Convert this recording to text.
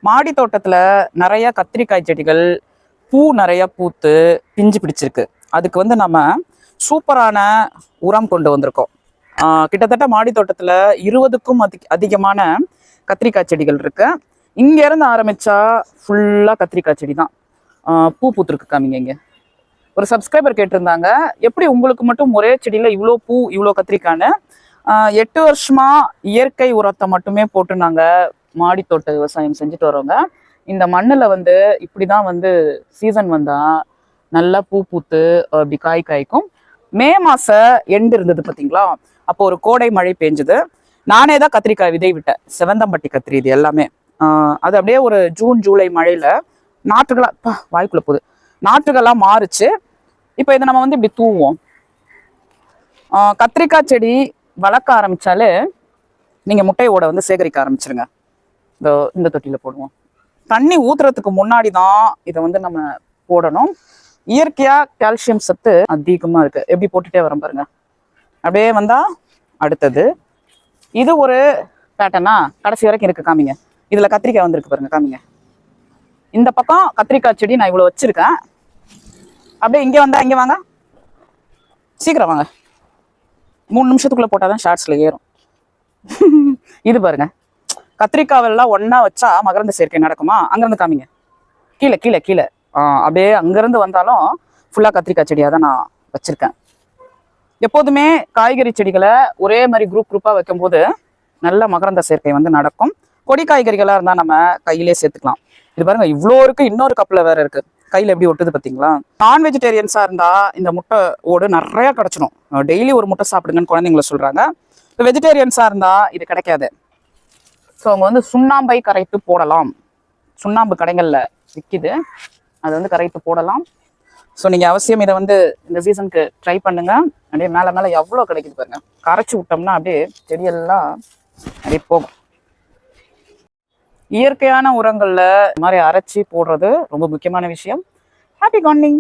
மாடி தோட்டத்துல நிறைய கத்திரிக்காய் செடிகள் பூ நிறைய பூத்து பிஞ்சு பிடிச்சிருக்கு. அதுக்கு வந்து நம்ம சூப்பரான உரம் கொண்டு வந்திருக்கோம். கிட்டத்தட்ட மாடி தோட்டத்துல 20க்கும் அதிகமான கத்திரிக்காய் செடிகள் இருக்கு. இங்க இருந்து ஆரம்பிச்சா ஃபுல்லா கத்திரிக்காய் செடி தான். பூ பூத்துருக்கு காமிங்க. இங்க ஒரு சப்ஸ்கிரைபர் கேட்டிருந்தாங்க, எப்படி உங்களுக்கு மட்டும் ஒரே செடியில இவ்வளோ பூ இவ்வளோ கத்திரிக்கான்னு. 8 வருஷமா இயற்கை உரத்தை மட்டுமே போட்டு நாங்க மாடி தோட்ட விவசாயம் செஞ்சுட்டு வரோங்க. இந்த மண்ணுல வந்து இப்படிதான் வந்து சீசன் வந்தா நல்லா பூ பூத்து அப்படி காய் காய்க்கும். மே மாச எண்டு இருந்தது பார்த்தீங்களா, அப்போ ஒரு கோடை மழை பெஞ்சுது. நானே தான் கத்திரிக்காய் விதை விட்டேன், செவந்தம்பட்டி கத்திரி. இது எல்லாமே அது அப்படியே ஒரு ஜூன் ஜூலை மழையில நாற்றுகளா வாய்க்குள்ள போகுது, நாற்றுகள்லாம் மாறுச்சு. இப்போ இதை நம்ம வந்து இப்படி தூவோம். கத்திரிக்காய் செடி வளர்க்க ஆரம்பிச்சாலே நீங்க முட்டையோட வந்து சேகரிக்க ஆரம்பிச்சிருங்க. இந்த தொட்டியில போடுவோம். தண்ணி ஊத்துறதுக்கு முன்னாடி தான் இதை வந்து நம்ம போடணும். இயற்கையா கால்சியம் சத்து அதிகமா இருக்கு. எப்படி போட்டுட்டே வரோம் பாருங்க. அப்படியே வந்தா அடுத்தது. இது ஒரு பேட்டர்னா கடைசி வரைக்கும் இருக்கு. காமிங்க. இதுல கத்திரிக்காய் வந்திருக்கு பாருங்க. காமிங்க. இந்த பக்கம் கத்திரிக்காய் செடி நான் இவ்வளவு வச்சிருக்கேன். அப்படியே இங்க வந்தா இங்க வாங்க, சீக்கிரம் வாங்க. 3 நிமிஷத்துக்குள்ள போட்டாதான் ஷார்ட்ஸ்ல ஏறும். இது பாருங்க, கத்திரிக்காவெல்லாம் ஒன்னா வச்சா மகரந்த சேர்க்கை நடக்குமா? அங்கிருந்து காமிங்க. கீழே கீழே கீழே அப்படியே அங்கிருந்து வந்தாலும் ஃபுல்லா கத்திரிக்காய் செடியா தான் நான் வச்சிருக்கேன். எப்போதுமே காய்கறி செடிகளை ஒரே மாதிரி குரூப்பா வைக்கும் போது நல்ல மகரந்த சேர்க்கை வந்து நடக்கும். கொடி காய்கறிகளா இருந்தா நம்ம கையிலே சேர்த்துக்கலாம். இது பாருங்க, இவ்வளோ இருக்கு. இன்னொரு கப்பில் வேற இருக்கு. கையில எப்படி ஒட்டுது பார்த்தீங்களா? நான் வெஜிடேரியன்ஸா இருந்தா இந்த முட்டை ஓடு நிறைய கிடைச்சிடும். டெய்லி ஒரு முட்டை சாப்பிடுங்கன்னு குழந்தைங்களை சொல்றாங்க. இப்போ வெஜிடேரியன்ஸா இருந்தா இது கிடைக்காது. ஸோ அவங்க வந்து சுண்ணாம்பை கரைத்து போடலாம். சுண்ணாம்பு கடைகளில் விற்கிது, அது வந்து கரைத்து போடலாம். ஸோ நீங்கள் அவசியம் இதை வந்து இந்த சீசனுக்கு ட்ரை பண்ணுங்க. அப்படியே மேலே மேலே எவ்வளோ கிடைக்குது பாருங்க. கரைச்சி விட்டோம்னா அப்படியே செடியெல்லாம் அப்படியே போகும். இயற்கையான உரங்களில் இந்த மாதிரி அரைச்சி போடுறது ரொம்ப முக்கியமான விஷயம். Happy gardening.